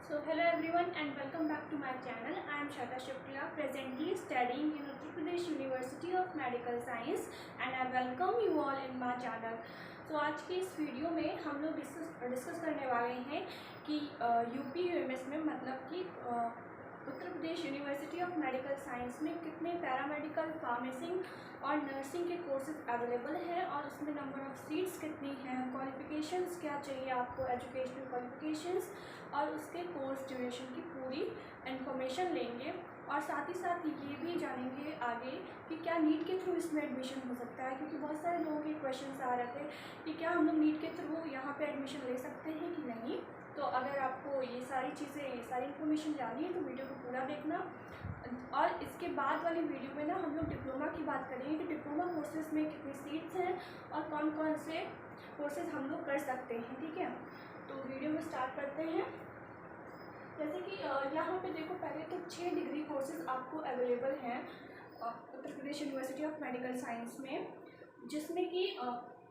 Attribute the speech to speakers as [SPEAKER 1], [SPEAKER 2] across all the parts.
[SPEAKER 1] So hello everyone and welcome back to my channel. I am Shada Shukla, presently studying in Uttar Pradesh University of Medical Science and I welcome you all in my channel. So आज की इस video में हम लोग discuss करने वाले हैं कि यूपी यूएमएस में मतलब कि Uttar Pradesh university of medical science में कितने पैरामेडिकल फार्मेसिंग और नर्सिंग के कोर्सेज अवेलेबल हैं और उसमें नंबर ऑफ़ सीट्स कितनी हैं, क्वालिफ़िकेशंस क्या चाहिए आपको, एजुकेशनल क्वालिफ़िकेशंस और उसके कोर्स ड्यूरेशन की पूरी इन्फॉर्मेशन लेंगे और साथ ही साथ ये भी जानेंगे आगे कि क्या नीट के थ्रू इसमें एडमिशन हो सकता है, क्योंकि बहुत सारे लोगों के क्वेश्चंस आ रहे थे कि क्या हम लोग नीट के थ्रू यहाँ पे एडमिशन ले सकते हैं कि नहीं। तो अगर आपको ये सारी चीज़ें, ये सारी इन्फॉर्मेशन जाननी है तो वीडियो को पूरा देखना। और इसके बाद वाली वीडियो में ना हम लोग डिप्लोमा की बात करेंगे कि डिप्लोमा कोर्सेज़ में कितनी सीट्स हैं और कौन कौन से कोर्सेज़ हम लोग कर सकते हैं। ठीक है, तो वीडियो में स्टार्ट करते हैं। जैसे कि यहाँ पे देखो, पहले तो 6 डिग्री कोर्सेज आपको अवेलेबल हैं Uttar Pradesh university of medical science में, जिसमें कि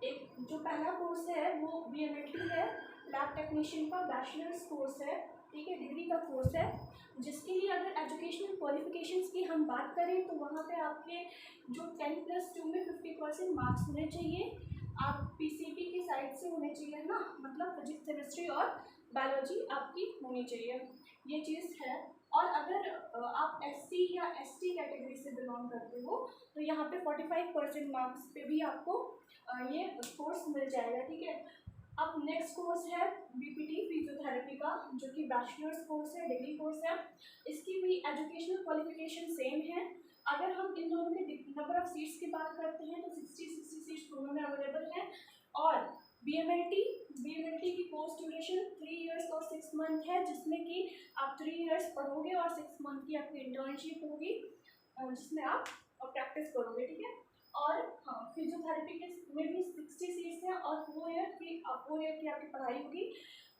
[SPEAKER 1] एक जो पहला कोर्स है वो BMLT है, लैब टेक्नीशियन का बैचलर्स कोर्स है। ठीक है, डिग्री का कोर्स है, जिसके लिए अगर एजुकेशनल क्वालिफिकेशंस की हम बात करें तो वहाँ पे आपके जो 10+2 में 50% मार्क्स होने चाहिए। आप PCB की साइड से होने चाहिए ना, मतलब फिजिक्स, केमिस्ट्री और बायोलॉजी आपकी होनी चाहिए, ये चीज़ है। और अगर आप SC या ST कैटेगरी से बिलोंग करते हो तो यहाँ पे 45% मार्क्स पे भी आपको ये कोर्स मिल जाएगा। ठीक है, अब नेक्स्ट कोर्स है BPT फिजियोथेरेपी का, जो कि बैचलर्स कोर्स है, डिग्री कोर्स है। इसकी भी एजुकेशनल क्वालिफिकेशन सेम है। अगर हम इन दोनों के नंबर ऑफ सीट्स की बात करते हैं तो 60 सीट्स दोनों में अवेलेबल हैं। और BMLT की कोर्स ड्यूरेशन 3 इयर्स और 6 मंथ है, जिसमें कि आप 3 इयर्स पढ़ोगे और 6 मंथ की आपकी इंटर्नशिप होगी जिसमें आप प्रैक्टिस करोगे। ठीक है, और हाँ, फिजियोथेरेपी के में भी 60 सीट्स हैं और 4 ईयर की आपकी पढ़ाई होगी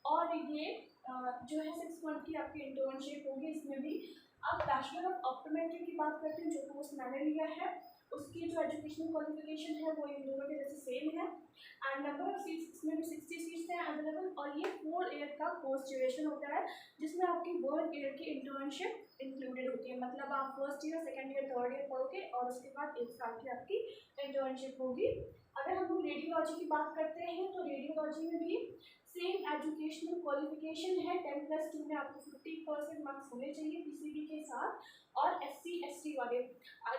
[SPEAKER 1] और ये जो है 6 मंथ की आपकी इंटर्नशिप होगी। इसमें भी आप बैचलर ऑफ ऑप्टोमेट्री की बात करते हैं, जो कोर्स मैंने लिया है, उसकी जो एजुकेशनल क्वालिफिकेशन है वो इन दोनों के जैसे सेम है। एंड नंबर ऑफ सीट्स इसमें भी 60 सीट्स हैं अवेलेबल और ये 4 ईयर का कोर्स ड्यूरेशन होता है, जिसमें आपकी 1 ईयर की इंटर्नशिप इंक्लूडेड होती है। मतलब आप first year, second year, third year पढ़ोगे और उसके बाद 1 साल की आपकी इंटर्नशिप होगी। अगर हम लोग रेडियोलॉजी की बात करते हैं तो रेडियोलॉजी में भी सेम एजुकेशनल क्वालिफिकेशन है। 10+2 में आपको 50% मार्क्स होने चाहिए PCB के साथ। और SC ST वाले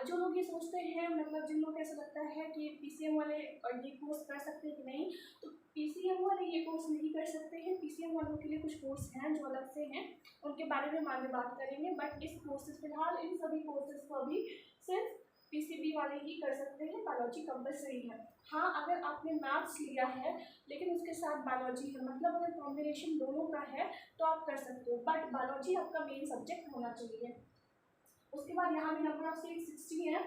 [SPEAKER 1] जो लोग ये सोचते हैं, मतलब जिन लोग ऐसा लगता है कि PCM वाले ये कोर्स कर सकते हैं कि नहीं, तो PCM वाले ये कोर्स नहीं कर सकते हैं। PCM वालों के लिए कुछ कोर्स हैं जो अलग से हैं, उनके बारे में हम आगे बात करेंगे। बट इस कोर्सेज फिलहाल इन सभी कोर्सेज को अभी सिर्फ PCB वाले ही कर सकते हैं, बायोलॉजी कंपलसरी है। हाँ, अगर आपने मैथ्स लिया है लेकिन उसके साथ बायोलॉजी है, मतलब अगर कॉम्बिनेशन दोनों का है तो आप कर सकते हो, बट बायोलॉजी आपका मेन सब्जेक्ट होना चाहिए। उसके बाद यहाँ भी नंबर ऑफ सीट 60 है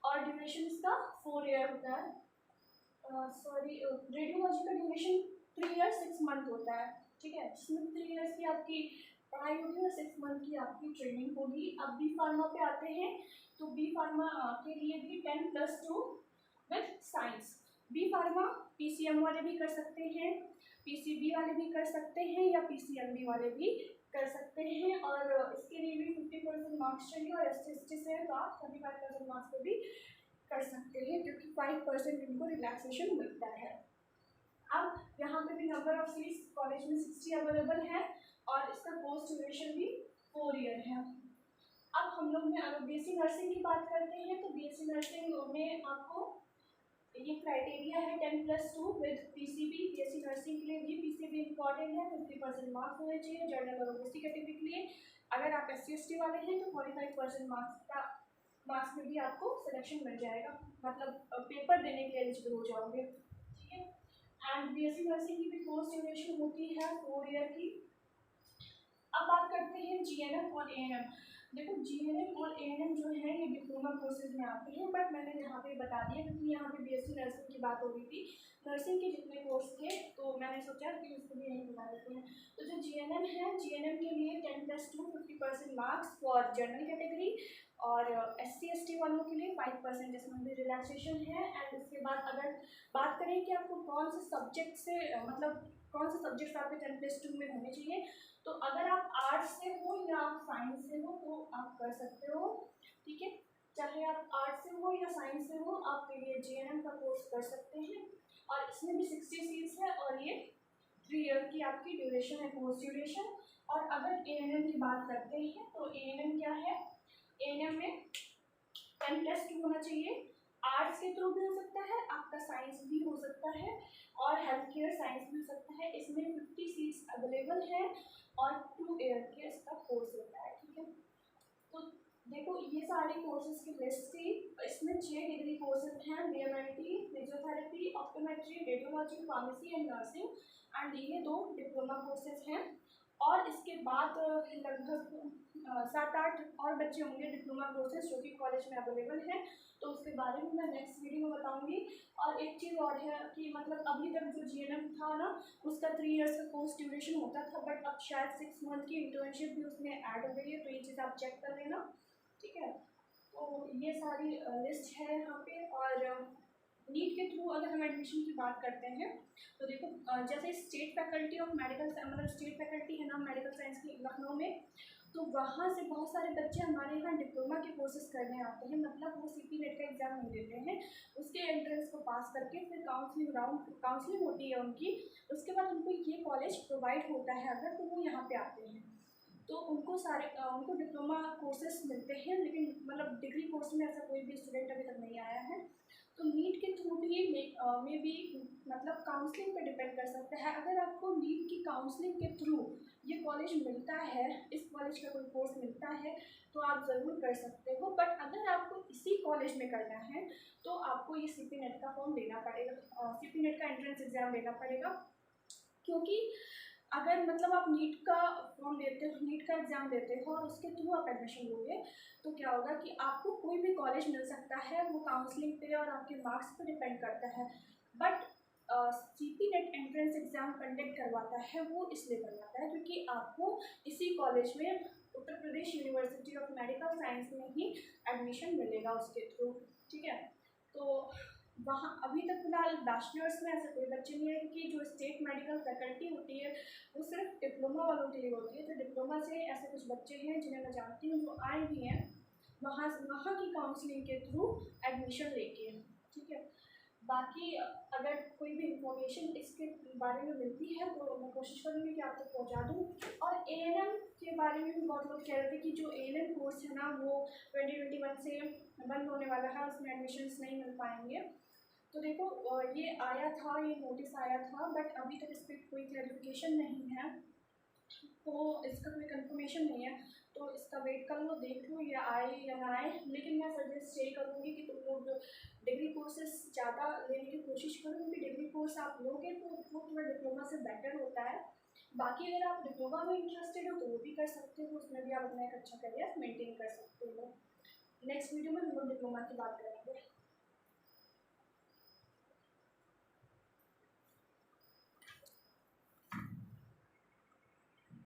[SPEAKER 1] और ड्यूरेशन इसका 4 ईयर होता है। रेडियोलॉजी का ड्यूरेशन 3 ईयर 6 मंथ होता है। ठीक है, जिसमें 3 ईयर्स की आपकी पढ़ाई होगी और 6 मंथ की आपकी ट्रेनिंग होगी। अब B फार्मा पे आते हैं तो B फार्मा के लिए भी 10+2 with science. B pharma PCM वाले भी कर सकते हैं, PCB वाले भी कर सकते हैं या PCMB वाले भी कर सकते हैं। और इसके लिए भी 50% मार्क्स चाहिए और ST से आप 35% मार्क्स पे भी कर सकते हैं, क्योंकि 5% इनको रिलैक्सेशन मिलता है। अब यहाँ पे भी नंबर ऑफ सीट्स कॉलेज में 60 अवेलेबल है और इसका कोर्स ड्यूरेशन भी 4 ईयर है। अब हम लोग में अगर BSc नर्सिंग की बात करते हैं तो BSc नर्सिंग में आपको ये क्राइटेरिया है 10+2 विद PCB। BSc नर्सिंग के लिए भी PCB इंपॉर्टेंट है, 50% मार्क्स होने चाहिए जनरल और OBC कैटेगरी के लिए। अगर आप SC ST वाले हैं तो 45% मार्क्स में भी आपको सिलेक्शन मिल जाएगा, मतलब पेपर देने के लिए एलिजिबल हो जाओगे। ठीक है, एंड BSc नर्सिंग की भी कोर्स ड्यूरेशन होती है 4 ईयर की। अब बात करते हैं GNM और ANM। देखो, GNM और ANM जो है ये डिप्लोमा कोर्सेज में आते हैं, बट मैंने यहाँ पे बता दिया क्योंकि यहाँ पे BSc नर्सिंग की बात हो रही थी। नर्सिंग के जितने कोर्स थे तो मैंने सोचा कि उसको भी यहीं बता देते हैं। तो जो GNM है, GNM के लिए 10+2 50% मार्क्स फॉर जनरल कैटेगरी, और SC/ST वालों के लिए 5% जिसमें भी रिलैक्सेशन है। एंड उसके बाद अगर बात करें कि आपको कौन से सब्जेक्ट से मतलब कौन से सब्जेक्ट्स आपके 10+2 में होने चाहिए, तो अगर आप आर्ट्स से हो या आप साइंस से हो तो आप कर सकते हो, ठीक है। चाहे आप आर्ट्स से हो या साइंस से हो, आप ये GNM का कोर्स कर सकते हैं। और इसमें भी 60 सीट्स है और ये 3 ईयर की आपकी ड्यूरेशन है, कोर्स ड्यूरेशन। और अगर ANM की बात करते हैं तो ANM क्या है, ANM में 10+2 होना चाहिए। आर्ट्स के थ्रू भी हो सकता है, आपका साइंस भी हो सकता है और हेल्थ केयर साइंस भी हो सकता है। इसमें 50 सीट्स अवेलेबल है और 2 ईयर के इसका कोर्स होता है, ठीक है। तो देखो ये सारे कोर्सेज की लिस्ट थी। इसमें 6 डिग्री कोर्सेज हैं, BMIT, physiotherapy, optometry, radiology, pharmacy and nursing, and ये 2 डिप्लोमा कोर्सेज हैं। और इसके बाद लगभग 7-8 और बच्चे होंगे डिप्लोमा कोर्सेज जो कि कॉलेज में अवेलेबल हैं, तो उसके बारे में मैं नेक्स्ट वीडियो में बताऊंगी। और एक चीज़ और है कि मतलब अभी तक जो GNM था ना, उसका 3 इयर्स का कोर्स ड्यूरेशन होता था, बट अब शायद 6 मंथ की इंटर्नशिप भी उसमें ऐड हो गई है, तो ये चीज़ आप चेक कर लेना, ठीक है। तो ये सारी लिस्ट है यहाँ पे। और नीट के थ्रू अगर हम एडमिशन की बात करते हैं तो देखो जैसे स्टेट फैकल्टी ऑफ मेडिकल, मतलब स्टेट फैकल्टी है ना मेडिकल साइंस की लखनऊ में, तो वहाँ से बहुत सारे बच्चे हमारे यहाँ डिप्लोमा के कोर्सेज करने आते हैं। मतलब वो CP नेट का एग्ज़ाम नहीं देते हैं, उसके एंट्रेंस को पास करके फिर काउंसलिंग होती है उनकी, उसके बाद उनको ये कॉलेज प्रोवाइड होता है अगर तो वो यहाँ पे आते हैं तो उनको उनको डिप्लोमा कोर्सेज मिलते हैं। लेकिन मतलब डिग्री कोर्स में ऐसा कोई भी स्टूडेंट अभी तक नहीं आया है। तो नीट के थ्रू भी में भी मतलब काउंसलिंग पे डिपेंड कर सकता है। अगर आपको नीट की काउंसलिंग के थ्रू ये कॉलेज मिलता है, इस कॉलेज का कोई कोर्स मिलता है, तो आप ज़रूर कर सकते हो। बट अगर आपको इसी कॉलेज में करना है तो आपको ये CP नेट का फॉर्म देना पड़ेगा, CP नेट का एंट्रेंस एग्ज़ाम देना पड़ेगा। क्योंकि अगर मतलब आप नीट का फॉर्म देते हो, नीट का एग्ज़ाम देते हो और उसके थ्रू आप एडमिशन लोगे, तो क्या होगा कि आपको कोई भी कॉलेज मिल सकता है, वो काउंसलिंग पे और आपके मार्क्स पे डिपेंड करता है। But CP net entrance exam conduct करवाता है, वो इसलिए करवाता है क्योंकि आपको इसी कॉलेज में Uttar Pradesh university of medical science में ही एडमिशन मिलेगा उसके थ्रू, ठीक है। तो वहाँ अभी तक फिलहाल बैचलर्स में ऐसे कोई बच्चे नहीं है, क्योंकि जो स्टेट मेडिकल फैकल्टी होती है वो सिर्फ डिप्लोमा वालों के लिए होती है। तो डिप्लोमा से ऐसे कुछ बच्चे हैं जिन्हें मैं जानती हूँ जो आए भी हैं वहाँ की काउंसलिंग के थ्रू एडमिशन लेके, ठीक है। बाकी अगर कोई भी इंफॉर्मेशन इसके बारे में मिलती है तो मैं कोशिश करूँगी कि आप तक पहुँचा दूँ। और ANM के बारे में भी बहुत लोग कह रहे थे कि जो ANM कोर्स है ना वो 2021 से बंद होने वाला है, उसमें एडमिशन्स नहीं मिल पाएंगे। तो देखो ये आया था, ये नोटिस आया था, बट अभी तक इस पर कोई क्लैरिफिकेशन नहीं है, तो इसका कोई कंफर्मेशन नहीं है। तो इसका वेट कर लो, देख लो ये आए या ना आए। लेकिन मैं सजेस्ट यही करूँगी कि तुम लोग डिग्री कोर्सेज ज़्यादा लेने की कोशिश करो, क्योंकि डिग्री कोर्स आप लोगे तो वो थोड़ा डिप्लोमा से बेटर होता है। बाकी अगर आप डिप्लोमा में इंटरेस्टेड हो तो वो भी कर सकते हो, उसमें भी आप अपना एक अच्छा करियर मेंटेन कर सकते हो। नेक्स्ट वीडियो में हम लोग डिप्लोमा की बात करेंगे।